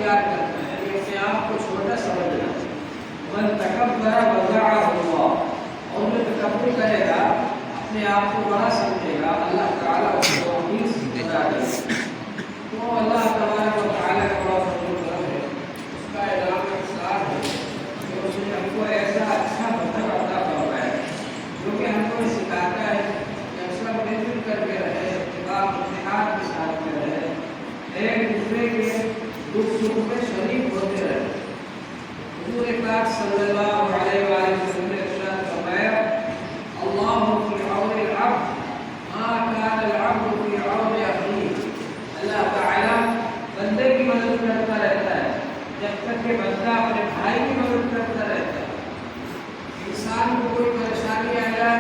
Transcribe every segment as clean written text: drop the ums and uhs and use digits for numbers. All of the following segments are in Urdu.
انکار کرنا ہے، یعنی اپنے آپ کو چھوٹا سمجھنا. من تکبر وضعه اللہ، اور جو تکبر کرے گا اپنے آپ کو بڑا سمجھے گا، اللہ تعالیٰ اس کو عزیز بنا دے گا. تو اللہ تبارک و تعالیٰ کا بڑا فضل و کرم ہے، اس کا اعلان احسان ہے کہ اس نے ہم کو ایسا اچھا مذہب عطا فرمایا ہے جو کہ ہم کو سکھاتا ہے کہ ہم سب مل جل کر کے رہے، اتفاق اتحاد کے ساتھ میں رہے، ایک دوسرے کے دکھ سکھ میں شریک ہوتے رہے. حضور پاک صلی اللہ علیہ وآلہ وسلم نے ارشاد فرمایا اللہ فی عون العبد ما کان العبد فی عون اخیہ. اللہ تعالیٰ بندے کی مدد کرتا رہتا ہے جب تک کہ بندہ اپنے بھائی کی مدد کرتا رہتا ہے. انسان کو کوئی پریشانی آ جائے،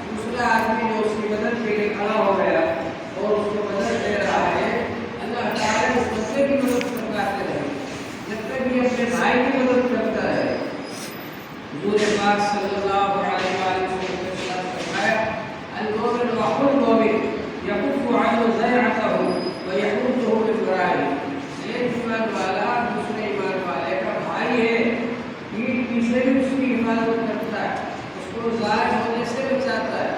دوسرا آدمی جو اس کی مدد کے لیے کھڑا ہو گیا اور اس کو مدد دے رہا ہے، اللہ تعالیٰ اس بندے کی مدد کرتے رہے جب تک یہ اپنے بھائی کی مدد کرتا ہے. حضور پاک صلی اللہ علیہ وآلہ وسلم نے فرمایا المؤمن اخو المؤمن یکف عنہ ضیعتہ ویحوطہ بفرائہ. ایک ایمان والا دوسرے ایمان والے کا بھائی ہے، پیٹھ پیچھے بھی اس کی حفاظت کرتا ہے، اس کو ظاہر ہونے سے بچاتا ہے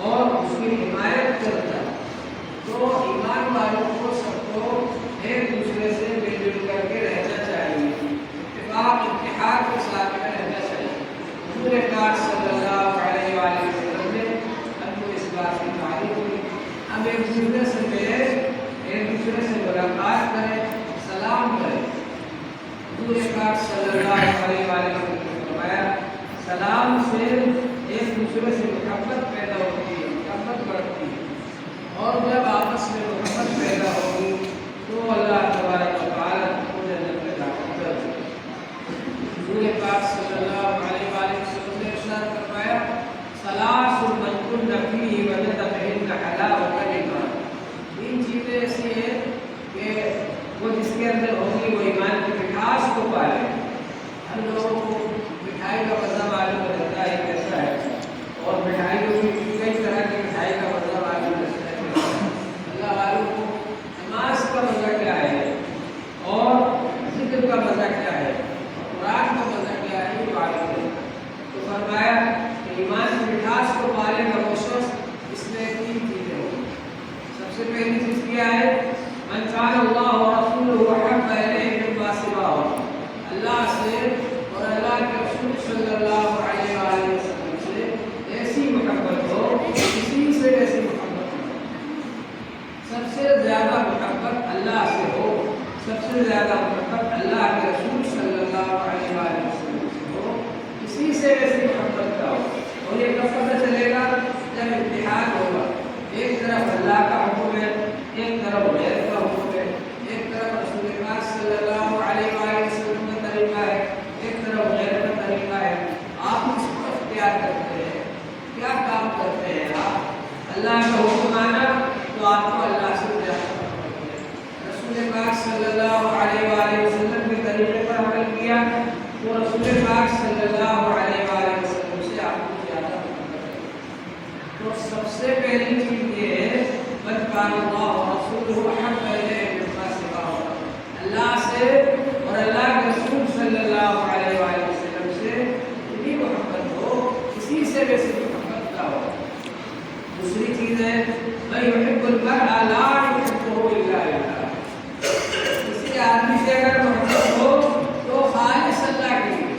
اور اس کی حمایت کرتا ہے. تو ایمان والوں کو سب کو ایک دوسرے سے مل جل کر کے رہنا چاہیے، اتفاق اتحاد کے ساتھ میں رہنا چاہیے. حضور پاک صلی اللہ علیہ وآلہ وسلم نے ہم کو اس بات کی تعریف کی، ہم ایک دوسرے سے ملے، ایک دوسرے سے ملاقات کریں، سلام کریں. حضور پاک صلی اللہ علیہ وآلہ وسلم نے فرمایا سلام سے ایک دوسرے سے محبت پیدا ہوتی ہے، محبت بڑھتی ہے، اور جب آپس میں محبت پیدا ہوگی تو اللہ تبارک و تعالیٰ کو جنت میں داخل کر دے گا. حضور پاک صلی اللہ علیہ وآلہ وسلم نے ارشاد فرمایا ثلاث من کن فیہ وجد بہن حلاوۃ الایمان. تین چیزیں ایسی ہیں کہ وہ جس کے اندر ہوگی وہ ایمان کی مٹھاس کو پالے. ہم لوگوں کو مٹھائی کا مزہ معلوم رہتا ہے کیسا ہے، اور مٹھائیوں کی کئی طرح کی مٹھائی کا مزہ معلوم رہتا ہے. اللہ والوں کو نماز کا مزہ کیا ہے اور ذکر کا مزہ کیا ہے، قرآن کا مزہ کیا ہے، یہ معلوم ہے. تو فرمایا کہ ایمان کی مٹھاس کو پالے گا وہ شخص، اس میں تین چیزیں ہوں. سب سے پہلی چیز کیا ہے من کان اللہ ورسولہ احب الیہ مما سواہ. اللہ سے اور اللہ کے رسول صلی اللہ علیہ وآلہ وسلم سے ایسی محبت ہو، کسی سے ایسی محبت ہو. سب سے زیادہ محبت اللہ سے ہو، سب سے زیادہ محبت اللہ کے رسول صلی اللہ علیہ وآلہ وسلم سے ہو، کسی سے ایسی محبت کا ہو. اور یہ کب پتہ چلے گا جب اتحاد ہوگا. ایک طرف اللہ کا حکم ہے، ایک طرف غیر کا حکم ہے، ایک طرف رسول پاک صلی اللہ علیہ وآلہ وسلم کا طریقہ ہے، ایک طرف غیر کا طریقہ ہے. آپ اس کو اختیار کرتے ہیں، کیا کام کرتے ہیں آپ؟ اللہ کا حکم مانا تو آپ کو اللہ سے پیار کرتے ہیں، رسول پاک صلی اللہ علیہ وآلہ وسلم کے طریقے پر عمل کیا تو رسول پاک صلی اللہ علیہ وآلہ وسلم سے آپ کو زیادہ محبت ہے. تو سب سے پہلی چیز یہ ہے من کان اللہ ورسولہ احب الیہ مما سواہ. اللہ سے اور اللہ کے رسول صلی اللہ علیہ وآلہ وسلم سے اتنی محبت ہو، کسی سے ویسی محبت نہ ہو. دوسری چیز ہے من یحب المرء لا یحبہ الا للہ. کسی آدمی سے اگر محبت ہو تو خالص اللہ کے لیے،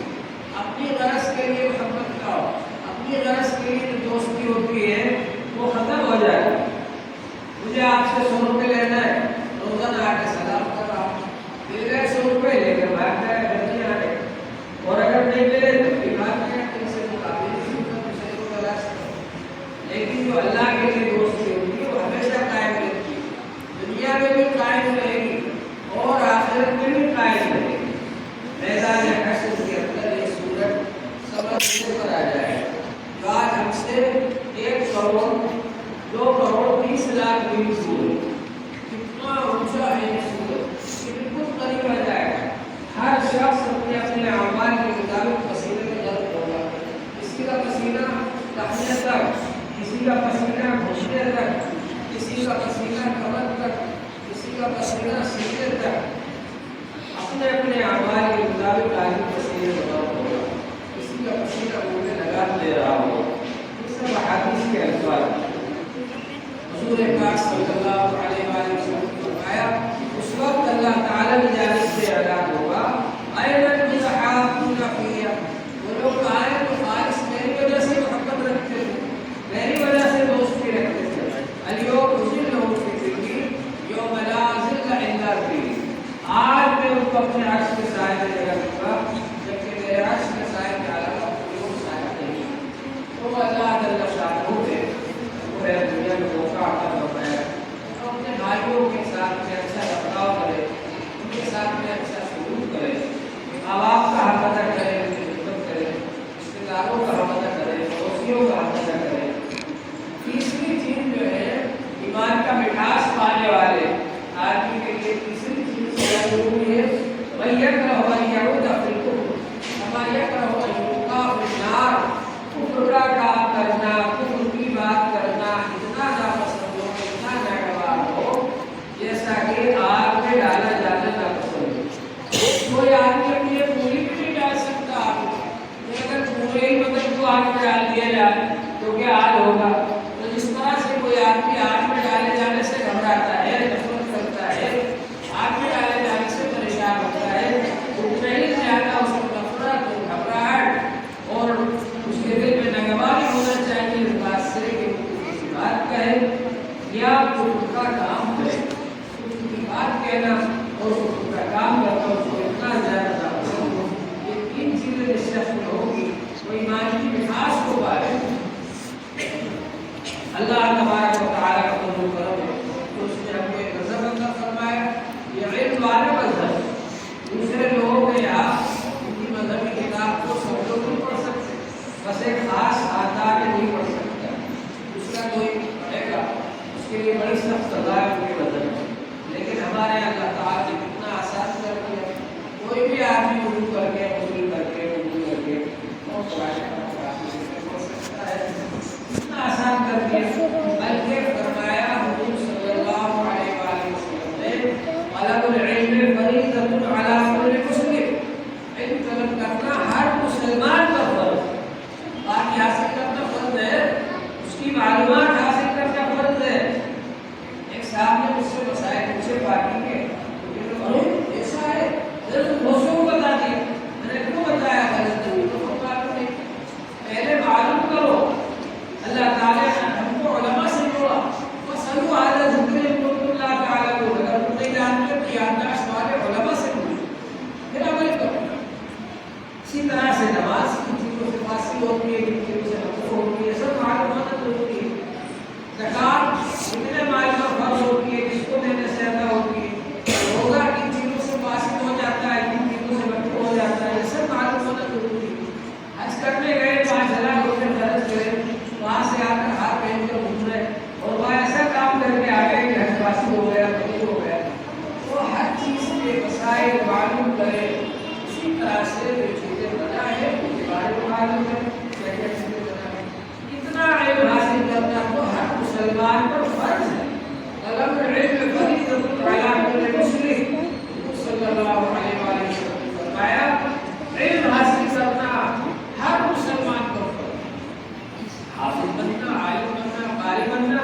اپنی غرض کے لیے محبت نہ ہو. اپنی غرض کے لیے جو دوستی ہوتی ہے وہ ختم ہو جائے. مجھے آپ سے 100 روپے لینا ہے، روزانہ آ کے سلام کر رہا ہوں، مل گئے 100 روپے لے کر بھاگ جائے گھر نہیں آنے. اور اگر نہیں ملے تو پھر بھاگ جائے ان سے مقابلے دوسرے کو تلاش کرو. لیکن جو اللہ کے لیے دوستی ہوتی ہے وہ ہمیشہ قائم رہتی ہے، دنیا میں بھی قائم رہے گی اور آخرت میں بھی قائم رہے گی. میدان حشر کے اندر یہ صورت سمجھنے پر آ جائے جو آج ہم سے 1 کروڑ 2 کروڑ 30 لاکھ میل دور، کتنا اونچا ہے یہ سورج، یہ بالکل قریب آ جائے گا. ہر شخص اپنے اپنے اعمال کے مطابق پسینے میں ضرب ہوگا. کسی کا پسینہ ٹخنے تک، کسی کا پسینہ گھٹنے تک، کسی کا پسینہ کمر تک، کسی کا پسینہ سینے تک. نے اپنے اعمال کے مطابق آگے پسینے لگا ہوگا، کسی کا پسینہ منہ میں لگا دے رہا ہوگا. یہ سب احادیث کے الفاظ ہیں. حضور پاک صلی اللہ علیہ وآلہ وسلم نے فرمایا اس وقت اللہ تعالیٰ کی جانب سے اعلان ہوگا اَيْنَ الْمُتَحَابُّونَ فِيَّ، وہ لوگ آئے تو خالص میری وجہ سے محبت رکھتے تھے، میری وجہ سے دوستی رکھتے تھے. الْيَوْمَ أُظِلُّهُمْ فِي ظِلِّي يَوْمَ لَا ظِلَّ إِلَّا ظِلِّي، آج میں ان کو اپنے عرش کے سائے میں جگہ دوں گا جبکہ میرے عرش کے سائے کے علاوہ کوئی اور سایہ نہیں. تو اللہ جل شانہ ہے وہ دنیا میں موقع عطا فرمایا اور اپنے بھائیوں کے ساتھ میں اچھا برتاؤ کرے، ان کے ساتھ میں اچھا سلوک کرے، ماں باپ کا حق ادا کرے، ان کی خدمت کرے، رشتے داروں کا حق ادا کرے، پڑوسیوں کا حق ادا کرے. تیسری چیز جو ہے ایمان کا مٹھاس پانے والے آدمی کے لیے تیسری چیز ضروری ہے وَيَكْرَهُ أَن يَعُودَ فِي الْكُفْرِ كَمَا يَكْرَهُ أَن يُلْقَىٰ فِي النَّارِ. کفر کا کام کرنا، کفر کی بات کرنا اتنا ناپسند ہو، اتنا ناگوار ہو جیسا کہ آگ میں ڈالا جانا ناپسند ہو. کوئی آدمی اپنی پوری بھی نہیں ڈال سکتا آگ میں، اگر پورے ہی مدد کو آگ میں ڈال دیا جائے تو کیا حال ہوگا. تو جس طرح سے کوئی آدمی آگ میں ڈالے جانے سے گھبراتا ہے، نفرت کرتا ہے، آگ میں ڈالے جانے سے پریشان ہوتا ہے، اٹھنے ہی زیادہ اس کو نفرت اور گھبراہٹ اور اس کے دل میں ناگواری ہونا چاہیے اس بات سے کہ وہ کسی بات کہے یا کفر کا کام کرے. کفر کی بات کہنا اور کفر کا کام کرنا اس کو اتنا زیادہ ناپسند ہو. یہ تین چیزیں جس شخص میں ہوگی وہ ایمان کی مٹھاس کو پائے. اللہ تبارک و تعالیٰ کا فضل و کرم ہے تو اس نے ہم کو ایک مذہب عطا فرمایا. یہ علم والا مذہب. دوسرے لوگ ہیں ان کی مذہبی کتاب کو سب لوگ نہیں پڑھ سکتے، بس ایک خاص آداب نہیں پڑھ سکتا. دوسرا کوئی پڑھے گا اس کے لیے بڑی سخت سزا ہے ان کے مذہب میں. لیکن ہمارے اللہ تعالیٰ نے کتنا آسان کر دیا، کوئی بھی آدمی اردو کر کے اور قرآن پڑھ سکتا ہے. اتنا آسان کر دیا بلکہ فرمایا حضور صلی اللہ علیہ وآلہ وسلم نے طلب العلم فریضۃ علی کل مسلم، علم طلب کرنا ہر مسلمان کا فرض ہے. بات حاصل کرنا فرض ہے، اس کی معلومات حاصل کرنا فرض ہے. ایک صاحب نے مجھ سے مسائل پوچھے پارٹی کے، ایسا ہے دوستوں کو بتا دیا. میں نے کیوں بتایا غلط نہیں، پہلے معلوم کرو. اللہ تعالیٰ نے ہم کو علماء سے جوڑا، وَسَلُوا عَلَى ذِكْرِ إِن كُنتُمْ لَا تَعْلَمُونَ. اگر تم نہیں جانتے تو یادداشت والے علماء سے پوچھو پھر عمل کرو. اسی طرح سے نماز کی چیزوں سے فاصل ہوتی ہے، جن چیزوں سے مقصود ہوتی ہے، سب معلومات ضروری ہے. زکات کتنے مال کا فرض ہوتی ہے، کس کو دینے سے ادا ہوتی ہے. روزہ کن چیزوں سے فاصل ہو جاتا ہے، کن چیزوں سے مقصود ہو جاتا ہے، یہ سب معلومات ضروری ہے. حج کرنے گئے 5,000 روپے خرچ کرے، وہاں سے آ کر ہاتھ پہن کر گھوم رہے اور وہاں ایسا کام کر کے آ گئے کہ حج فاسد ہو گیا، قبول ہو گیا. تو ہر چیز کے مسائل معلوم کرے. اسی طرح سے جو چیزیں بنا ہے ان کے بارے میں معلوم ہے کیا کیا چیزیں بنا ہے. اتنا علم حاصل کرنا تو ہر مسلمان پر فرض ہے. طلب العلم فریضۃ علی کل مسلم. صلی اللہ علیہ وآلہ وسلم نے فرمایا علم حاصل کرنا ہر مسلمان پر فرض ہے. حافظ بننا، عالم بننا، قاری بننا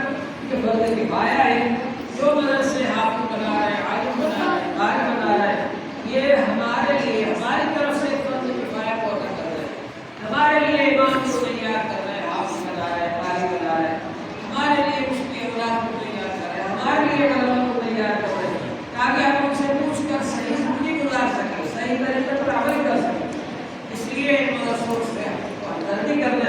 یہ فرض کفایہ ہے. جو مدرسے حافظ بنا رہے ہیں، عالم بنا رہے ہیں، قاری بنا رہے ہیں، یہ ہمارے لیے ہماری طرف سے فرض کفایہ کو ادا کر رہے ہیں. ہمارے لیے امام کو تیار کر رہے ہیں، حافظ بنا رہے ہیں، قاری بنا رہے ہیں. ہمارے لیے مفتی اولاد کو تیار کر رہے ہیں، ہمارے لیے علماء کو تیار کر رہے ہیں تاکہ ہم ان سے پوچھ کر صحیح زندگی گزار سکیں، صحیح طریقے پر عمل کر سکیں. اس لیے ان مدرسوں سے ہمدردی کرنے